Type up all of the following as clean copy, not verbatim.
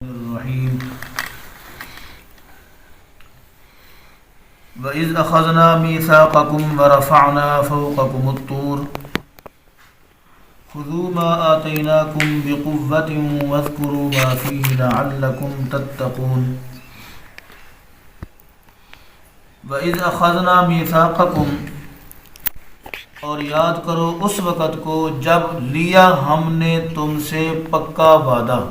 الرحیم وَإِذْ أَخَذْنَا مِيثَاقَكُمْ وَرَفَعْنَا فَوْقَكُمُ الطُّورَ خُذُوا مَا آتَيْنَاكُمْ بِقُوَّةٍ وَاذْكُرُوا مَا فِيهِ لَعَلَّكُمْ تَتَّقُونَ وَإِذْ أَخَذْنَا مِيثَاقَكُمْ، اور یاد کرو اس وقت کو جب لیا ہم نے تم سے پکا وعدہ،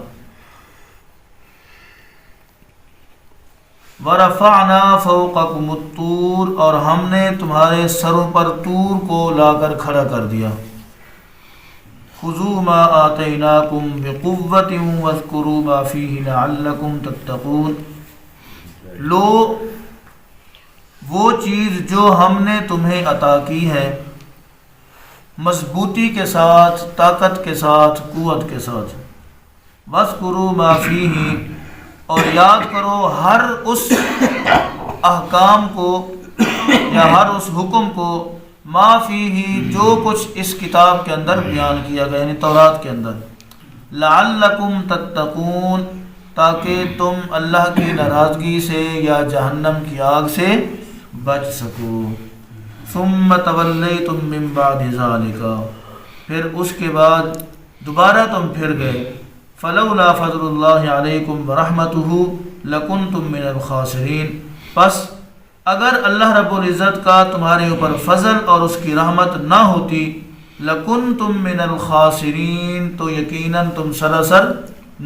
وَرَفَعْنَا فَوْقَكُمُ الطُّورَ، اور ہم نے تمہارے سروں پر طور کو لا کر کھڑا کر دیا، خُذُوا مَا آتَيْنَاكُمْ بِقُوَّةٍ وَاذْكُرُوا مَا فِيهِ لَعَلَّكُمْ تَتَّقُونَ، لو وہ چیز جو ہم نے تمہیں عطا کی ہے مضبوطی کے ساتھ، طاقت کے ساتھ، قوت کے ساتھ، وَاذْكُرُوا مَا فِيهِ، اور یاد کرو ہر اس احکام کو یا ہر اس حکم کو، ما فیہ، جو کچھ اس کتاب کے اندر بیان کیا گیا، یعنی تورات کے اندر، لعلکم تتقون، تاکہ تم اللہ کی ناراضگی سے یا جہنم کی آگ سے بچ سکو۔ ثم تولیتم من بعد ذالک، پھر اس کے بعد دوبارہ تم پھر گئے، فلولا فضل اللہ علیکم ورحمتہ لکنتم من الخاسرین، پس اگر اللہ رب العزت کا تمہارے اوپر فضل اور اس کی رحمت نہ ہوتی، لکنتم من الخاسرین، تو یقیناً تم سراسر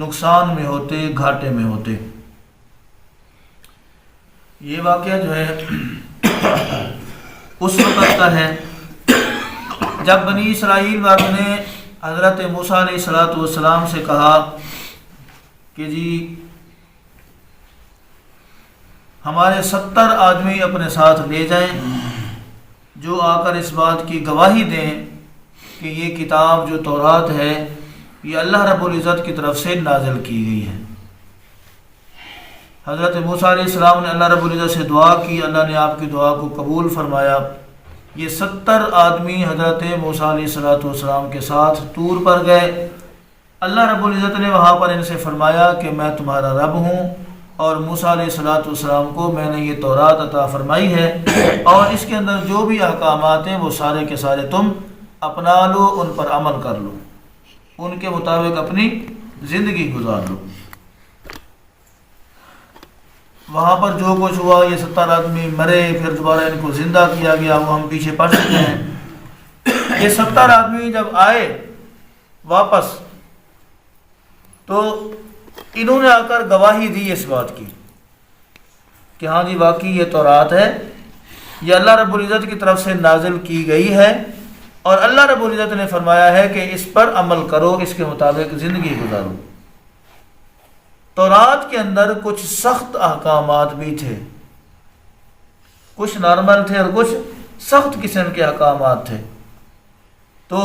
نقصان میں ہوتے، گھاٹے میں ہوتے۔ یہ واقعہ جو ہے اس وقت کا ہے جب بنی اسرائیل والوں نے حضرت موسیٰ علیہ السلام سے کہا کہ جی ہمارے 70 آدمی اپنے ساتھ لے جائیں جو آ کر اس بات کی گواہی دیں کہ یہ کتاب جو تورات ہے یہ اللہ رب العزت کی طرف سے نازل کی گئی ہے۔ حضرت موسیٰ علیہ السلام نے اللہ رب العزت سے دعا کی، اللہ نے آپ کی دعا کو قبول فرمایا۔ یہ 70 آدمی حضرت موسیٰ علیہ السلام کے ساتھ طور پر گئے۔ اللہ رب العزت نے وہاں پر ان سے فرمایا کہ میں تمہارا رب ہوں، اور موسیٰ علیہ السلام کو میں نے یہ تورات عطا فرمائی ہے، اور اس کے اندر جو بھی احکامات ہیں وہ سارے کے سارے تم اپنا لو، ان پر عمل کر لو، ان کے مطابق اپنی زندگی گزار لو۔ وہاں پر جو کچھ ہوا، یہ 70 آدمی مرے، پھر دوبارہ ان کو زندہ کیا گیا، وہ ہم پیچھے پڑھ چکے ہیں۔ یہ 70 آدمی جب آئے واپس تو انہوں نے آ کر گواہی دی اس بات کی کہ ہاں جی واقعی یہ تورات ہے، یہ اللہ رب العزت کی طرف سے نازل کی گئی ہے، اور اللہ رب العزت نے فرمایا ہے کہ اس پر عمل کرو، اس کے مطابق زندگی گزارو۔ تورات کے اندر کچھ سخت احکامات بھی تھے، کچھ نارمل تھے اور کچھ سخت قسم کے احکامات تھے۔ تو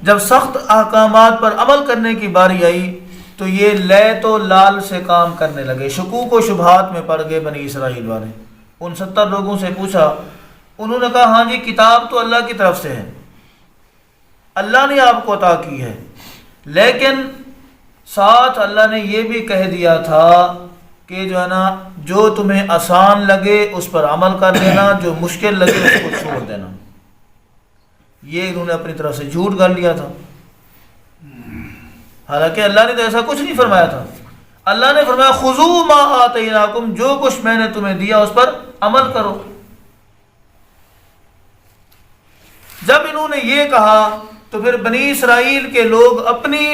جب سخت احکامات پر عمل کرنے کی باری آئی تو یہ لیت و لال سے کام کرنے لگے، شکوک و شبہات میں پڑ گئے بنی اسرائیل والے۔ ان 70 لوگوں سے پوچھا، انہوں نے کہا ہاں جی کتاب تو اللہ کی طرف سے ہے، اللہ نے آپ کو عطا کی ہے، لیکن ساتھ اللہ نے یہ بھی کہہ دیا تھا کہ جو ہے نا جو تمہیں آسان لگے اس پر عمل کر لینا، جو مشکل لگے اس کو چھوڑ دینا۔ یہ انہوں نے اپنی طرف سے جھوٹ گھڑ لیا تھا، حالانکہ اللہ نے تو ایسا کچھ نہیں فرمایا تھا۔ اللہ نے فرمایا خذوا ما آتیناکم، جو کچھ میں نے تمہیں دیا اس پر عمل کرو۔ جب انہوں نے یہ کہا تو پھر بنی اسرائیل کے لوگ اپنی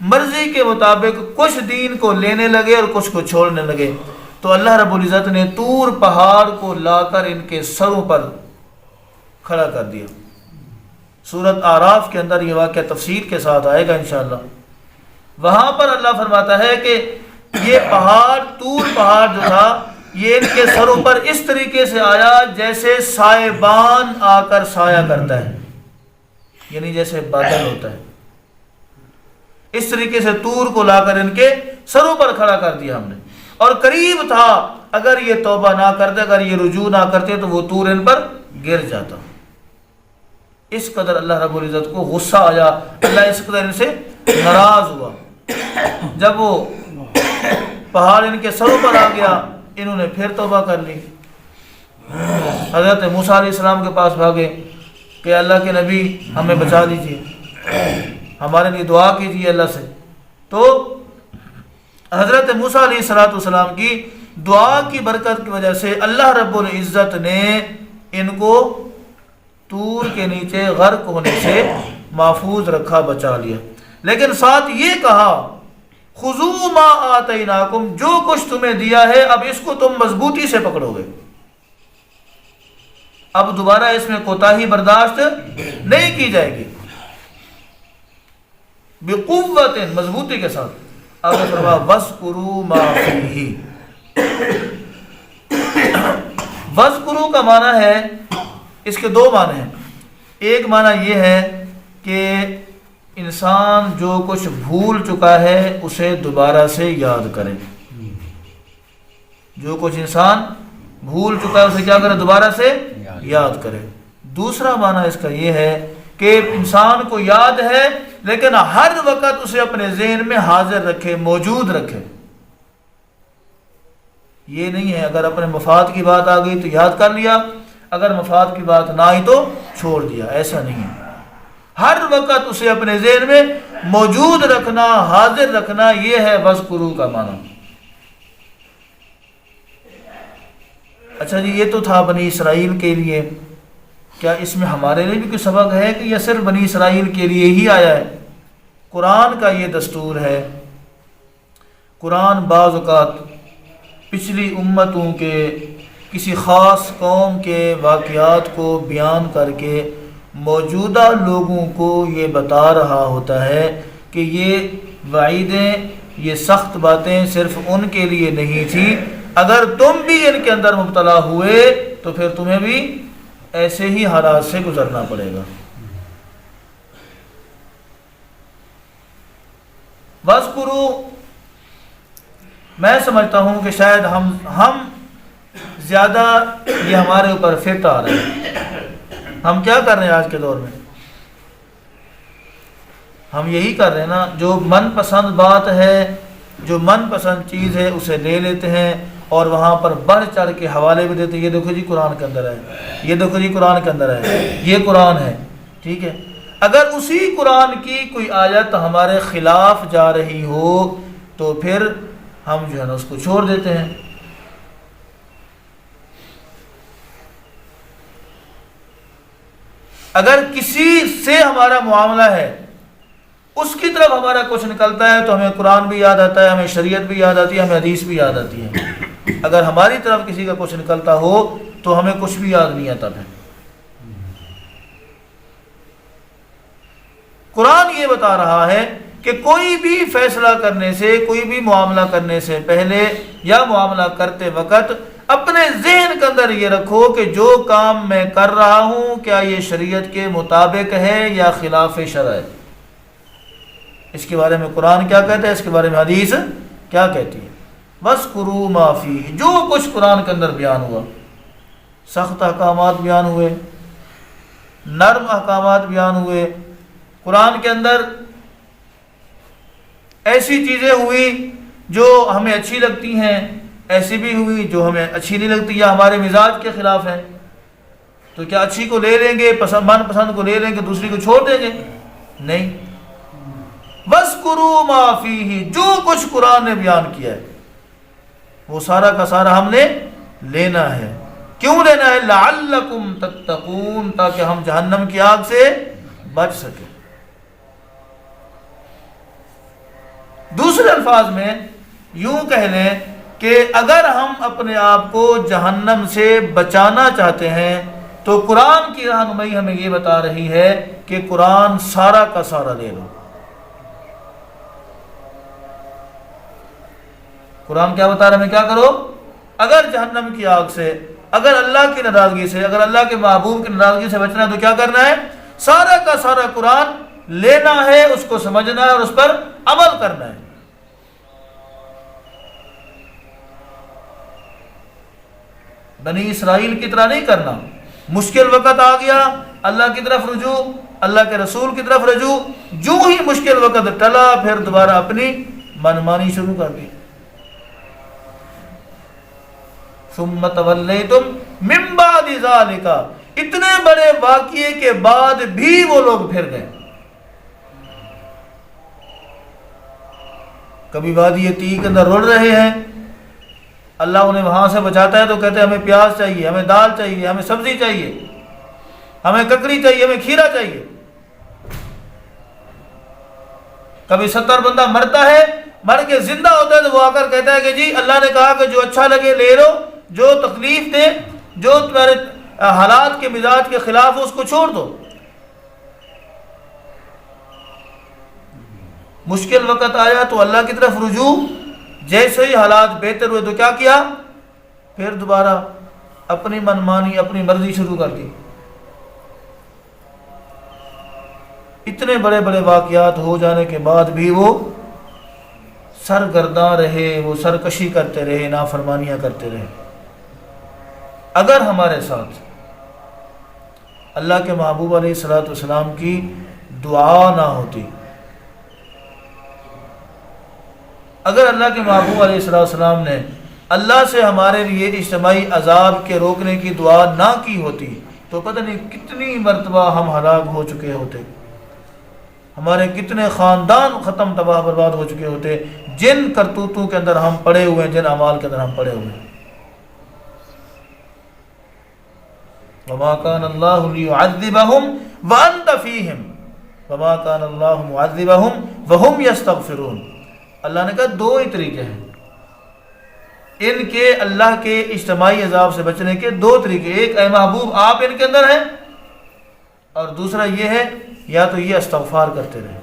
مرضی کے مطابق کچھ دین کو لینے لگے اور کچھ کو چھوڑنے لگے، تو اللہ رب العزت نے طور پہاڑ کو لا کر ان کے سروں پر کھڑا کر دیا۔ سورۃ اعراف کے اندر یہ واقعہ تفصیل کے ساتھ آئے گا انشاءاللہ۔ وہاں پر اللہ فرماتا ہے کہ یہ پہاڑ، طور پہاڑ جو تھا، یہ ان کے سروں پر اس طریقے سے آیا جیسے سائبان آ کر سایہ کرتا ہے، یعنی جیسے بادل ہوتا ہے۔ اس طریقے سے طور کو لا کر ان کے سروں پر کھڑا کر دیا ہم نے، اور قریب تھا اگر یہ توبہ نہ کرتے، اگر یہ رجوع نہ کرتے تو وہ طور ان پر گر جاتا۔ اس قدر اللہ رب العزت کو غصہ آیا، اللہ اس قدر ان سے ناراض ہوا۔ جب وہ پہاڑ ان کے سروں پر آ گیا انہوں نے پھر توبہ کر لی، حضرت موسیٰ علیہ السلام کے پاس بھاگے کہ اللہ کے نبی ہمیں بچا دیجیے، ہمارے لیے دعا کیجیے اللہ سے۔ تو حضرت موسیٰ علیہ السلام کی دعا کی برکت کی وجہ سے اللہ رب العزت نے ان کو طور کے نیچے غرق ہونے سے محفوظ رکھا، بچا لیا۔ لیکن ساتھ یہ کہا خذوا ما آتیناکم، جو کچھ تمہیں دیا ہے اب اس کو تم مضبوطی سے پکڑو گے، اب دوبارہ اس میں کوتاہی برداشت نہیں کی جائے گی، بقوت، مضبوطی کے ساتھ۔ اب فرمایا وَاذْكُرُوا مَا فِيهِ۔ وَاذْكُرُوا کا معنی ہے، اس کے دو معنی ہیں۔ ایک معنی یہ ہے کہ انسان جو کچھ بھول چکا ہے اسے دوبارہ سے یاد کرے، جو کچھ انسان بھول چکا ہے اسے کیا کرے؟ دوبارہ سے یاد کرے۔ دوسرا معنی اس کا یہ ہے کہ انسان کو یاد ہے لیکن ہر وقت اسے اپنے ذہن میں حاضر رکھے، موجود رکھے۔ یہ نہیں ہے اگر اپنے مفاد کی بات آ گئی تو یاد کر لیا، اگر مفاد کی بات نہ آئی تو چھوڑ دیا، ایسا نہیں ہے۔ ہر وقت اسے اپنے ذہن میں موجود رکھنا، حاضر رکھنا، یہ ہے وَاذْكُرُوا کا معنی۔ اچھا جی، یہ تو تھا بنی اسرائیل کے لیے، کیا اس میں ہمارے لیے بھی کوئی سبق ہے کہ یہ صرف بنی اسرائیل کے لیے ہی آیا ہے؟ قرآن کا یہ دستور ہے، قرآن بعض اوقات پچھلی امتوں کے کسی خاص قوم کے واقعات کو بیان کر کے موجودہ لوگوں کو یہ بتا رہا ہوتا ہے کہ یہ وعیدیں، یہ سخت باتیں صرف ان کے لیے نہیں تھی، اگر تم بھی ان کے اندر مبتلا ہوئے تو پھر تمہیں بھی ایسے ہی حالات سے گزرنا پڑے گا۔ وَاذْكُرُوا، میں سمجھتا ہوں کہ شاید ہم زیادہ یہ ہمارے اوپر فٹ آ رہے ہیں۔ ہم کیا کر رہے ہیں آج کے دور میں؟ ہم یہی کر رہے ہیں نا، جو من پسند بات ہے، جو من پسند چیز ہے اسے لے لیتے ہیں اور وہاں پر بڑھ چڑھ کے حوالے بھی دیتے ہیں، یہ دیکھو جی قرآن کے اندر ہے، یہ دیکھو جی قرآن کے اندر ہے، یہ قرآن ہے، ٹھیک ہے۔ اگر اسی قرآن کی کوئی آیت ہمارے خلاف جا رہی ہو تو پھر ہم جو ہے نا اس کو چھوڑ دیتے ہیں۔ اگر کسی سے ہمارا معاملہ ہے، اس کی طرف ہمارا کچھ نکلتا ہے تو ہمیں قرآن بھی یاد آتا ہے، ہمیں شریعت بھی یاد آتی ہے، ہمیں حدیث بھی یاد آتی ہے۔ اگر ہماری طرف کسی کا کچھ نکلتا ہو تو ہمیں کچھ بھی یاد نہیں آتا۔ پھر قرآن یہ بتا رہا ہے کہ کوئی بھی فیصلہ کرنے سے، کوئی بھی معاملہ کرنے سے پہلے یا معاملہ کرتے وقت اپنے ذہن کے اندر یہ رکھو کہ جو کام میں کر رہا ہوں کیا یہ شریعت کے مطابق ہے یا خلاف شرع ہے۔ اس کے بارے میں قرآن کیا کہتا ہے، اس کے بارے میں حدیث کیا کہتی ہے۔ وَاذْكُرُوا مَا فِيهِ، جو کچھ قرآن کے اندر بیان ہوا، سخت احکامات بیان ہوئے، نرم احکامات بیان ہوئے، قرآن کے اندر ایسی چیزیں ہوئی جو ہمیں اچھی لگتی ہیں، ایسی بھی ہوئی جو ہمیں اچھی نہیں لگتی یا ہمارے مزاج کے خلاف ہے، تو کیا اچھی کو لے لیں گے، من پسند کو لے لیں گے، دوسری کو چھوڑ دیں گے؟ نہیں۔ وَاذْكُرُوا مَا فِيهِ، جو کچھ قرآن نے بیان کیا ہے وہ سارا کا سارا ہم نے لینا ہے۔ کیوں لینا ہے؟ لَعَلَّكُمْ تَتَّقُونَ، تاکہ ہم جہنم کی آگ سے بچ سکیں۔ دوسرے الفاظ میں یوں کہہ لیں کہ اگر ہم اپنے آپ کو جہنم سے بچانا چاہتے ہیں تو قرآن کی رہنمائی ہمیں یہ بتا رہی ہے کہ قرآن سارا کا سارا لے لو۔ قرآن کیا بتا رہا ہے؟ ہمیں کیا کرو؟ اگر جہنم کی آگ سے، اگر اللہ کی ناراضگی سے، اگر اللہ کے محبوب کی ناراضگی سے بچنا ہے تو کیا کرنا ہے؟ سارا کا سارا قرآن لینا ہے، اس کو سمجھنا ہے اور اس پر عمل کرنا ہے۔ بنی اسرائیل کی طرح نہیں کرنا، مشکل وقت آ گیا اللہ کی طرف رجوع، اللہ کے رسول کی طرف رجوع، جو ہی مشکل وقت ٹلا پھر دوبارہ اپنی منمانی شروع کر دی. ثم تولیتم من بعد ذالک، اتنے بڑے واقعے کے بعد بھی وہ لوگ پھر گئے. کبھی وادی تیہ کے اندر رڑ رہے ہیں، اللہ انہیں وہاں سے بچاتا ہے تو کہتے ہیں ہمیں پیاز چاہیے، ہمیں دال چاہیے، ہمیں سبزی چاہیے، ہمیں ککڑی چاہیے، ہمیں کھیرا چاہیے. کبھی 70 بندہ مرتا ہے، مر کے زندہ ہوتا ہے تو وہ آ کر کہتا ہے کہ جی اللہ نے کہا کہ جو اچھا لگے لے لو، جو تکلیف دے، جو تمہارے حالات کے مزاج کے خلاف ہو اس کو چھوڑ دو. مشکل وقت آیا تو اللہ کی طرف رجوع، جیسے ہی حالات بہتر ہوئے تو کیا کیا؟ پھر دوبارہ اپنی منمانی اپنی مرضی شروع کر دی. اتنے بڑے بڑے واقعات ہو جانے کے بعد بھی وہ سرگرداں رہے، وہ سرکشی کرتے رہے، نافرمانیاں کرتے رہے. اگر ہمارے ساتھ اللہ کے محبوب علیہ الصلوۃ والسلام کی دعا نہ ہوتی، اگر اللہ کے محبوب علیہ الصلوۃ والسلام نے اللہ سے ہمارے لیے اجتماعی عذاب کے روکنے کی دعا نہ کی ہوتی تو پتہ نہیں کتنی مرتبہ ہم ہلاک ہو چکے ہوتے، ہمارے کتنے خاندان ختم تباہ برباد ہو چکے ہوتے، جن کرتوتوں کے اندر ہم پڑے ہوئے ہیں، جن اعمال کے اندر ہم پڑے ہوئے ہیں. وما كان الله ليعذبهم وانت فيهم وما كان الله معذبهم وهم يستغفرون. اللہ نے کہا دو ہی طریقے ہیں ان کے اللہ کے اجتماعی عذاب سے بچنے کے، دو طریقے. ایک اے محبوب آپ ان کے اندر ہیں، اور دوسرا یہ ہے یا تو یہ استغفار کرتے رہے.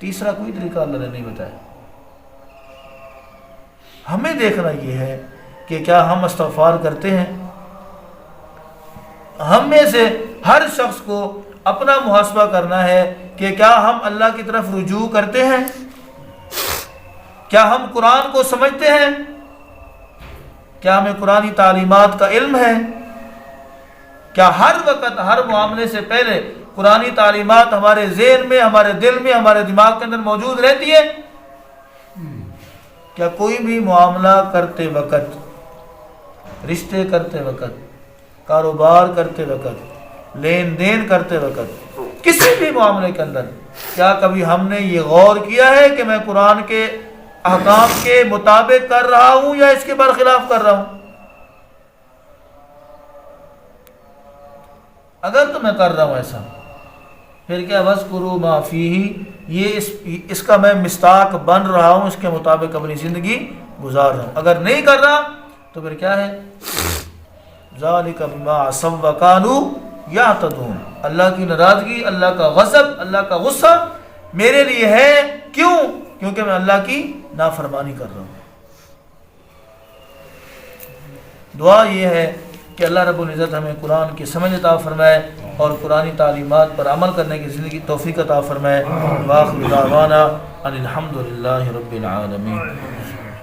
تیسرا کوئی طریقہ اللہ نے نہیں بتایا. ہمیں دیکھنا یہ ہے کہ کیا ہم استغفار کرتے ہیں. ہم میں سے ہر شخص کو اپنا محاسبہ کرنا ہے کہ کیا ہم اللہ کی طرف رجوع کرتے ہیں، کیا ہم قرآن کو سمجھتے ہیں، کیا ہمیں قرآنی تعلیمات کا علم ہے، کیا ہر وقت ہر معاملے سے پہلے قرآنی تعلیمات ہمارے ذہن میں، ہمارے دل میں، ہمارے دماغ کے اندر موجود رہتی ہے. کیا کوئی بھی معاملہ کرتے وقت، رشتے کرتے وقت، کاروبار کرتے وقت، لین دین کرتے وقت، کسی بھی معاملے کے اندر کیا کبھی ہم نے یہ غور کیا ہے کہ میں قرآن کے احکام کے مطابق کر رہا ہوں یا اس کے برخلاف کر رہا ہوں؟ اگر تو میں کر رہا ہوں ایسا، پھر کیا وَاذْكُرُوا مَا فِيهِ، یہ اس کا میں مصداق بن رہا ہوں، اس کے مطابق اپنی زندگی گزار رہا ہوں. اگر نہیں کر رہا تو پھر کیا ہے؟ ذَلِكَ بِمَا عَصَوْا وَكَانُوا يَعْتَدُونَ. اللہ کی ناراضگی، اللہ کا غضب، اللہ کا غصہ میرے لیے ہے. کیوں؟ کیونکہ میں اللہ کی نافرمانی کر رہا ہوں. دعا یہ ہے کہ اللہ رب العزت ہمیں قرآن کی سمجھ عطا فرمائے اور قرآنی تعلیمات پر عمل کرنے کی زندگی توفیق عطا فرمائے. وآخر دعوانا ان الحمد للہ رب العالمین.